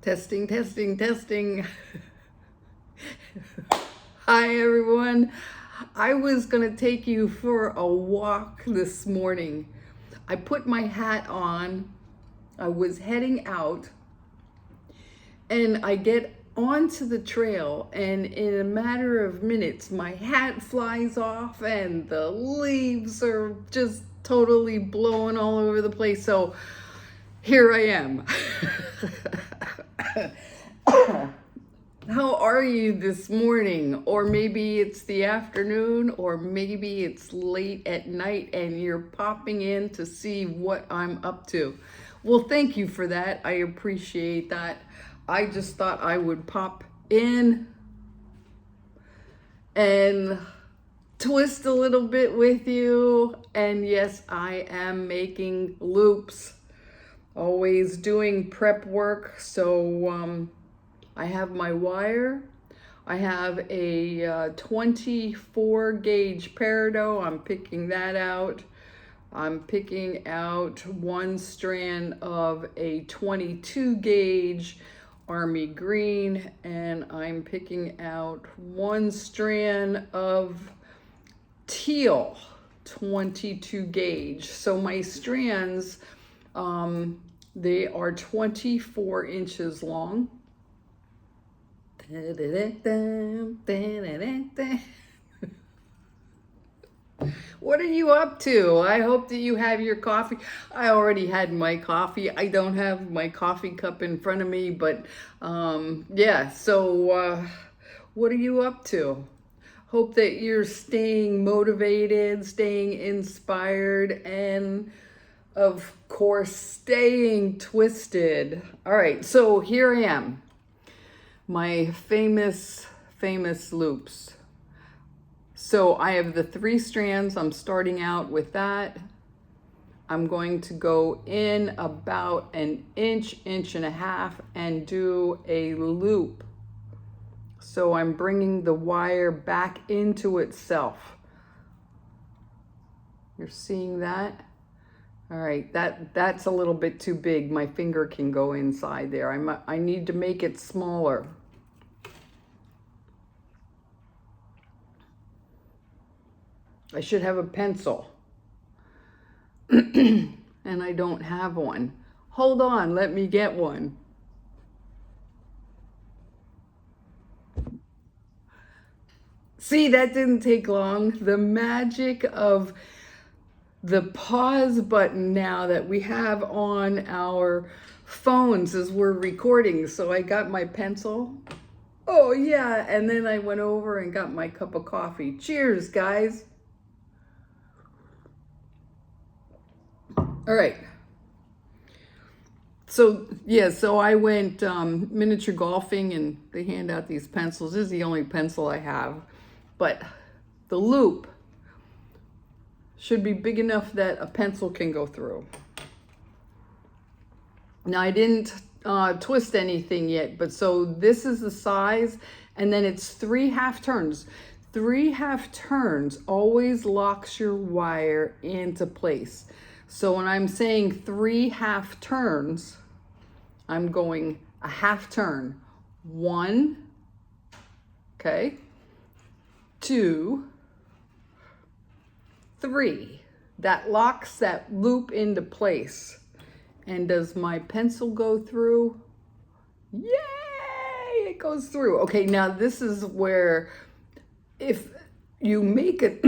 Testing, testing, testing. Hi, everyone. I was going to take you for a walk this morning. I put my hat on. I was heading out and I get onto the trail, and in a matter of minutes, my hat flies off and the leaves are just totally blowing all over the place. So here I am. How are you this morning? Or maybe it's the afternoon, or maybe it's late at night and you're popping in to see what I'm up to. Well, thank you for that. I appreciate that. I just thought I would pop in and twist a little bit with you. And yes, I am making loops. Always doing prep work. So I have my wire. I have a 24 gauge peridot. I'm picking that out. I'm picking out one strand of a 22 gauge army green, and I'm picking out one strand of teal 22 gauge. So my strands, they are 24 inches long. What are you up to? I hope that you have your coffee. I already had my coffee. I don't have my coffee cup in front of me, but yeah, so what are you up to? Hope that you're staying motivated, staying inspired, and of course, staying twisted. All right, so here I am. My famous loops. So I have the 3 strands. I'm starting out with that. I'm going to go in about an inch and a half and do a loop. So I'm bringing the wire back into itself. You're seeing that? All right, that's a little bit too big. My finger can go inside there. I need to make it smaller. I should have a pencil. And I don't have one. Hold on, let me get one. See, that didn't take long. The magic of the pause button now that we have on our phones as we're recording. So I got my pencil. Oh yeah, and then I went over and got my cup of coffee. Cheers, guys. All right. So yeah, so I went miniature golfing, and they hand out these pencils. This is the only pencil I have, but the loop should be big enough that a pencil can go through. Now I didn't twist anything yet, but so this is the size, and then it's 3 half turns. 3 half turns always locks your wire into place. So when I'm saying 3 half turns, I'm going a half turn. 1, okay, 2, 3. That locks that loop into place. And does my pencil go through? Yay! It goes through. Okay, now this is where if you make it,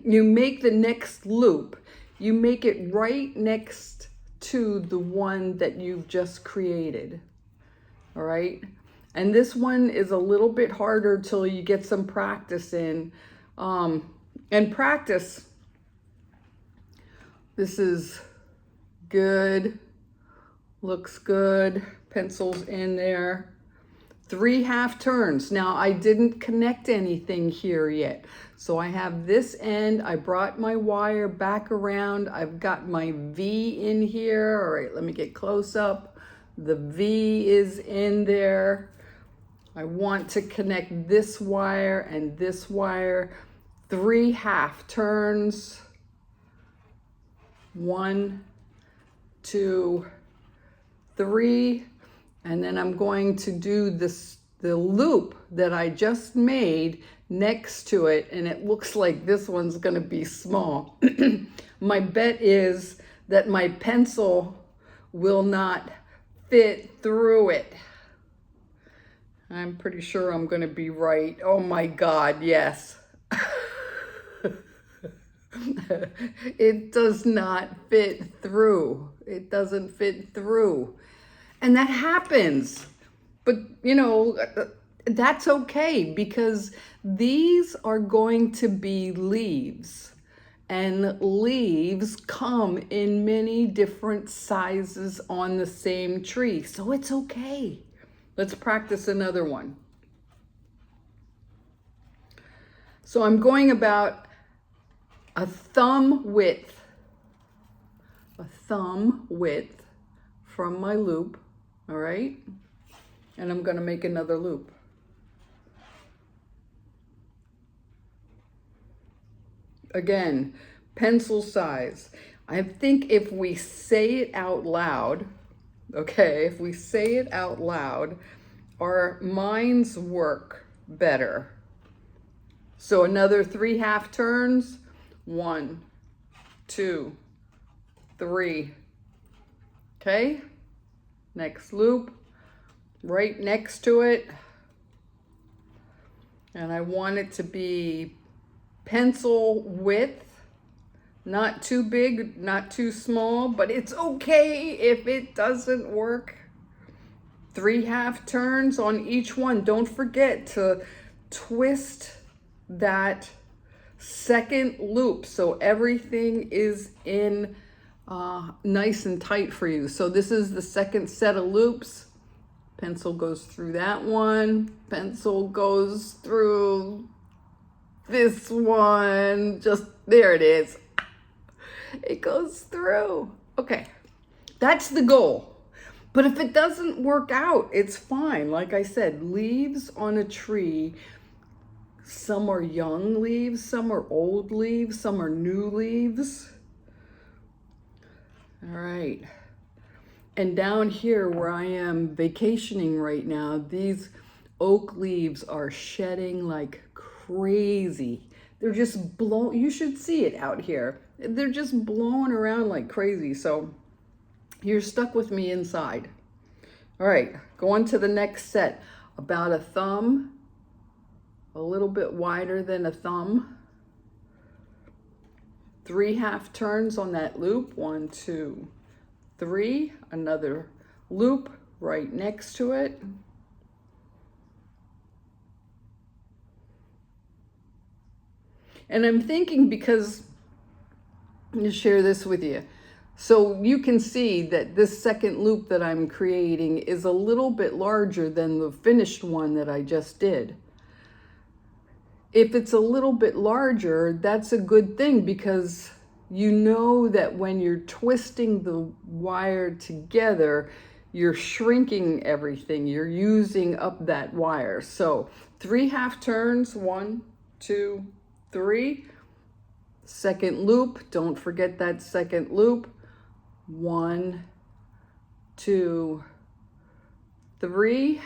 you make the next loop, you make it right next to the one that you've just created. All right? And this one is a little bit harder till you get some practice in. And practice, this is good, looks good, pencils in there. 3 half turns. Now I didn't connect anything here yet. So I have this end, I brought my wire back around. I've got my V in here. All right, let me get close up. The V is in there. I want to connect this wire and this wire. 3 half turns. 1, 2, 3. And then I'm going to do the loop that I just made next to it, and it looks like this one's going to be small. My bet is that my pencil will not fit through it. I'm pretty sure I'm going to be right. Oh my God, yes. It does not fit through. It doesn't fit through. And that happens. But, you know, that's okay, because these are going to be leaves. And leaves come in many different sizes on the same tree. So it's okay. Let's practice another one. So I'm going about a thumb width from my loop, all right? And I'm going to make another loop. Again, pencil size. I think if we say it out loud, okay, if we say it out loud, our minds work better. So another 3 half turns. 1, 2, 3. Okay, next loop, right next to it. And I want it to be pencil width, not too big, not too small, but it's okay if it doesn't work. 3 half turns on each one. Don't forget to twist that second loop so everything is in nice and tight for you. So this is the second set of loops. Pencil goes through that one. Pencil goes through this one. Just there it is. It goes through. Okay, that's the goal. But if it doesn't work out, it's fine. Like I said, leaves on a tree, some are young leaves, some are old leaves, some are new leaves. All right. And down here where I am vacationing right now, these oak leaves are shedding like crazy. They're just blowing, you should see it out here. They're just blowing around like crazy. So you're stuck with me inside. All right, go on to the next set. About a thumb, a little bit wider than a thumb. 3 half turns on that loop. 1, 2, 3. Another loop right next to it. And I'm thinking, because I'm going to share this with you. So you can see that this second loop that I'm creating is a little bit larger than the finished one that I just did. If it's a little bit larger, that's a good thing, because you know that when you're twisting the wire together, you're shrinking everything. You're using up that wire. So 3 half turns. 1, 2, 3. Second loop. Don't forget that second loop. 1, 2, 3.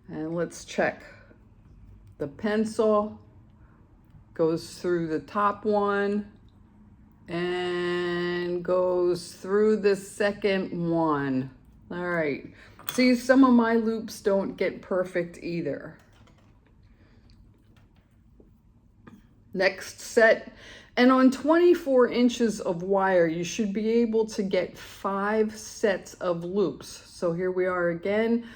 And let's check. The pencil goes through the top one and goes through the second one. All right. See, some of my loops don't get perfect either. Next set. And on 24 inches of wire, you should be able to get 5 sets of loops. So here we are again,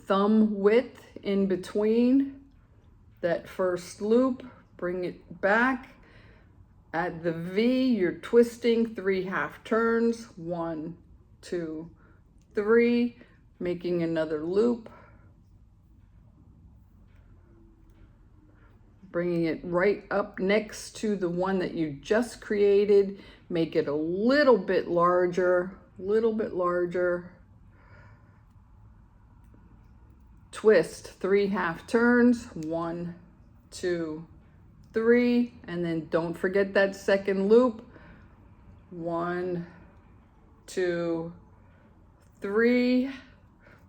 thumb width in between that first loop, bring it back. At the V, you're twisting 3 half turns. 1, 2, 3, making another loop. Bringing it right up next to the one that you just created. Make it a little bit larger, Twist 3 half turns. 1, 2, 3. And then don't forget that second loop. 1, 2, 3.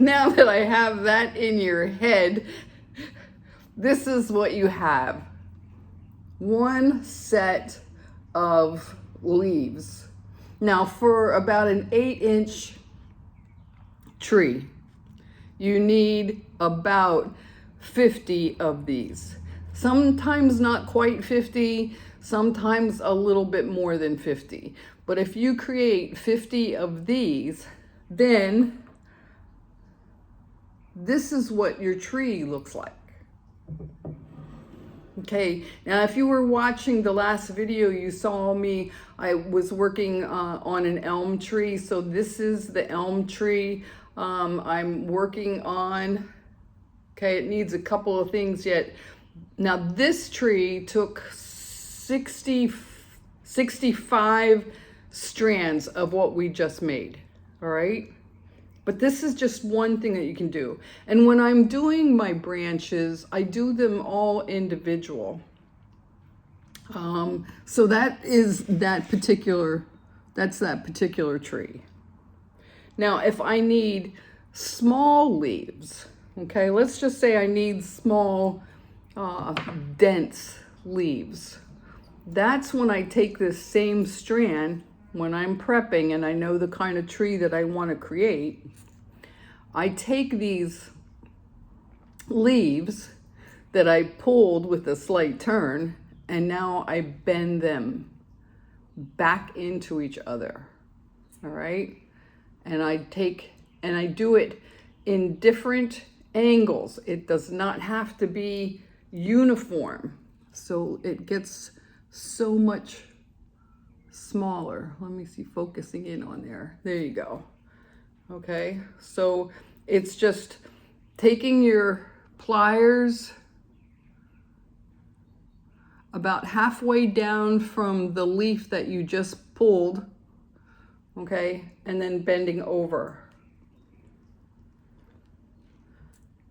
Now that I have that in your head, this is what you have. One set of leaves. Now for about an 8-inch tree, you need about 50 of these. Sometimes not quite 50, sometimes a little bit more than 50. But if you create 50 of these, then this is what your tree looks like. Okay, now if you were watching the last video, you saw me, I was working on an elm tree. So this is the elm tree I'm working on. Okay, it needs a couple of things yet. Now this tree took 65 strands of what we just made, all right? But this is just one thing that you can do. And when I'm doing my branches, I do them all individual. So that's that particular tree. Now, if I need small leaves, okay, let's just say I need small, dense leaves. That's when I take this same strand, when I'm prepping and I know the kind of tree that I want to create, I take these leaves that I pulled with a slight turn, and now I bend them back into each other, all right? And I do it in different angles. It does not have to be uniform, so it gets so much smaller. Let me see, focusing in on there. There you go. Okay, so it's just taking your pliers about halfway down from the leaf that you just pulled, okay, and then bending over.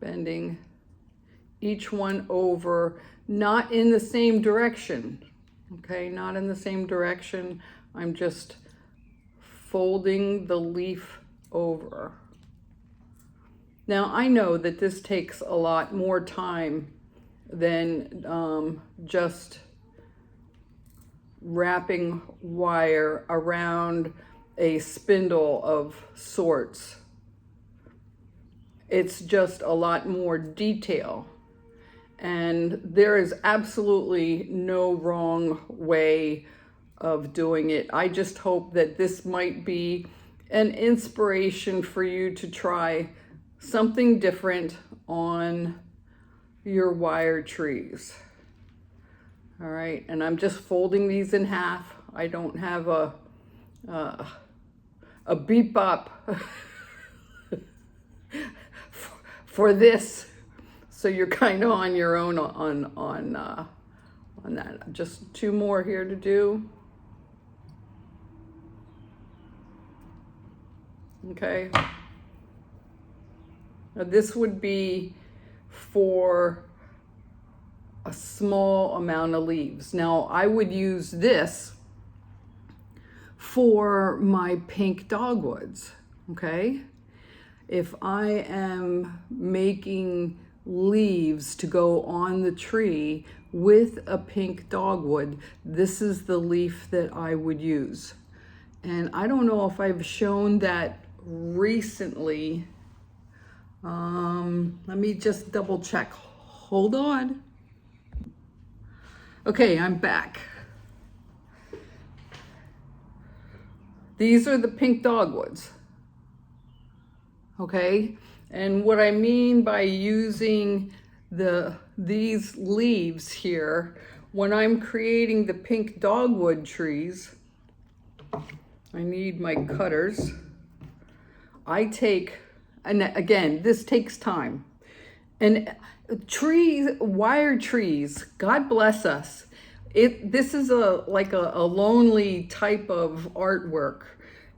Bending each one over, not in the same direction, okay, not in the same direction. I'm just folding the leaf over. Now I know that this takes a lot more time than just wrapping wire around a spindle of sorts. It's just a lot more detail. And there is absolutely no wrong way of doing it. I just hope that this might be an inspiration for you to try something different on your wire trees. All right, and I'm just folding these in half. I don't have a beep bop for this, so you're kind of on your own on that. Just two more here to do. Okay. Now this would be for a small amount of leaves. Now I would use this for my pink dogwoods, okay? If I am making leaves to go on the tree with a pink dogwood, this is the leaf that I would use. And I don't know if I've shown that recently. Let me just double check. Hold on. Okay, I'm back. These are the pink dogwoods. Okay, and what I mean by using these leaves here, when I'm creating the pink dogwood trees, I need my cutters. I take, and again, this takes time. And trees, wire trees, God bless us. This is like a lonely type of artwork.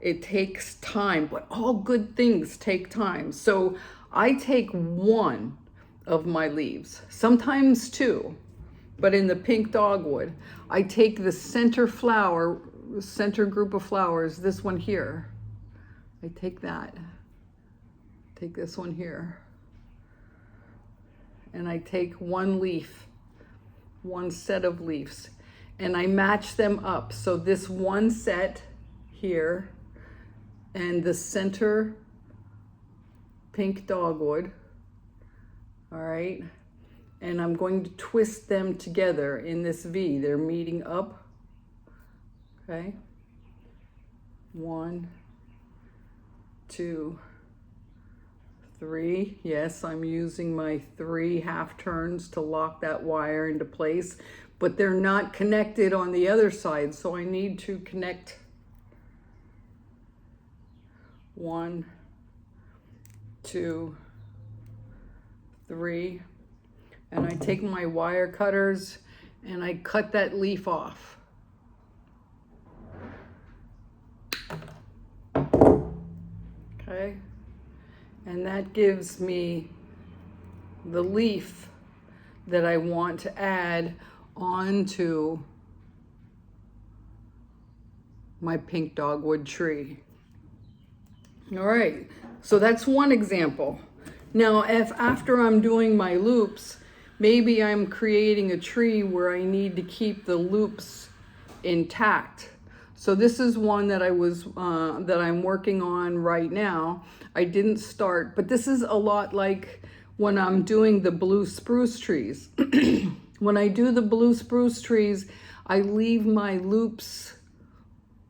It takes time, but all good things take time. So I take one of my leaves, sometimes two, but in the pink dogwood, I take the center flower, center group of flowers, this one here. I take take this one here, and I take one leaf, one set of leaves, and I match them up. So this one set here and the center pink dogwood, all right? And I'm going to twist them together in this V. They're meeting up, okay? 1, 2, 3. Yes, I'm using my 3 half turns to lock that wire into place, but they're not connected on the other side, so I need to connect 1, 2, 3. And I take my wire cutters and I cut that leaf off. Okay, and that gives me the leaf that I want to add onto my pink dogwood tree. All right, so that's one example. Now, if after I'm doing my loops, maybe I'm creating a tree where I need to keep the loops intact. So this is one that that I'm working on right now. I didn't start, but this is a lot like when I'm doing the blue spruce trees. When I do the blue spruce trees, I leave my loops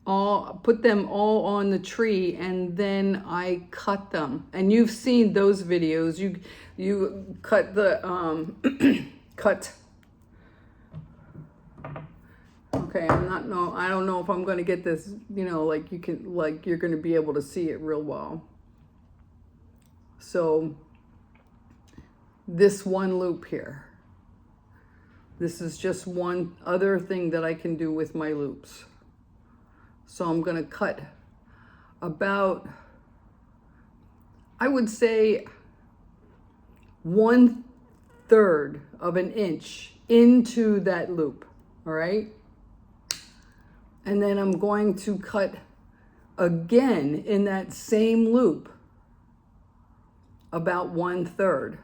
put them all on the tree, and then I cut them. And you've seen those videos. You cut the cut. Okay, I don't know if I'm going to get this, like you're going to be able to see it real well. So this one loop here. This is just one other thing that I can do with my loops. So I'm going to cut about, I would say, 1/3 of an inch into that loop, all right? And then I'm going to cut again in that same loop about 1/3,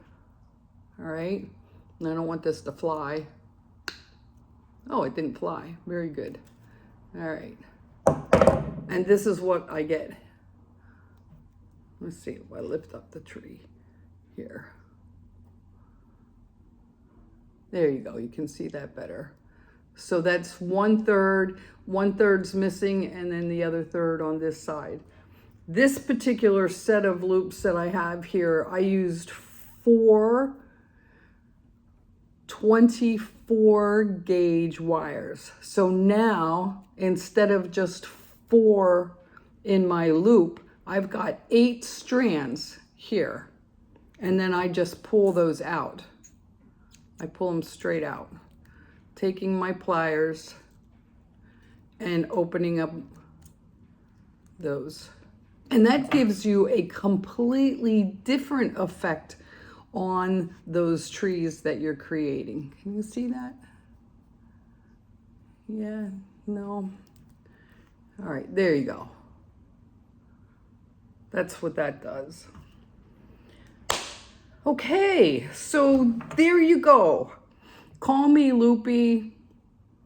all right? And I don't want this to fly. Oh, it didn't fly. Very good. All right. And this is what I get. Let's see if I lift up the tree here. There you go. You can see that better. So that's 1/3. 1/3's missing, and then the other third on this side. This particular set of loops that I have here, I used 4 24 gauge wires. So now, instead of just 4 in my loop, I've got 8 strands here. And then I just pull those out. I pull them straight out, taking my pliers and opening up those. And that gives you a completely different effect on those trees that you're creating. Can you see that? Yeah, no. All right, there you go. That's what that does. Okay, so there you go. Call me loopy,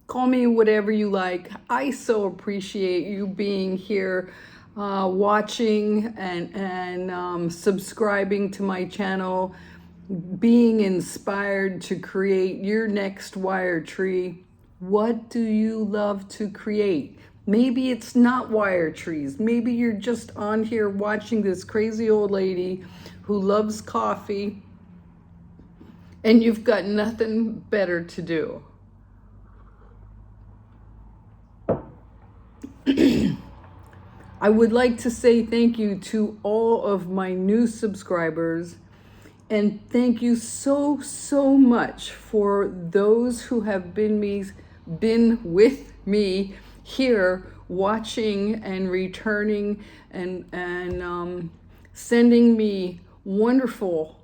call me whatever you like. I so appreciate you being here, watching and subscribing to my channel, being inspired to create your next wire tree. What do you love to create? Maybe it's not wire trees. Maybe you're just on here watching this crazy old lady who loves coffee and you've got nothing better to do. I would like to say thank you to all of my new subscribers, and thank you so, so much for those who have been with me here watching and returning and sending me wonderful,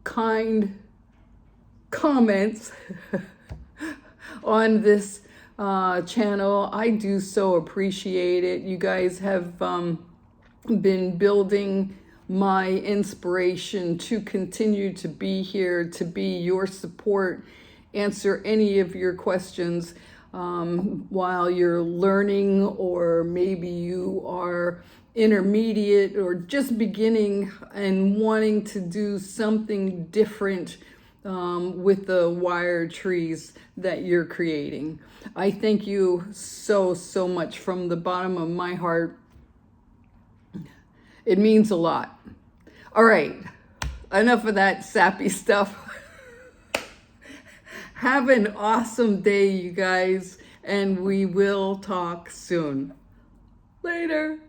kind comments on this channel. I do so appreciate it. You guys have been building my inspiration to continue to be here, to be your support, answer any of your questions while you're learning, or maybe you are intermediate or just beginning and wanting to do something different with the wire trees that you're creating. I thank you so, so much from the bottom of my heart. It means a lot. All right, enough of that sappy stuff. Have an awesome day, you guys, and we will talk soon. Later.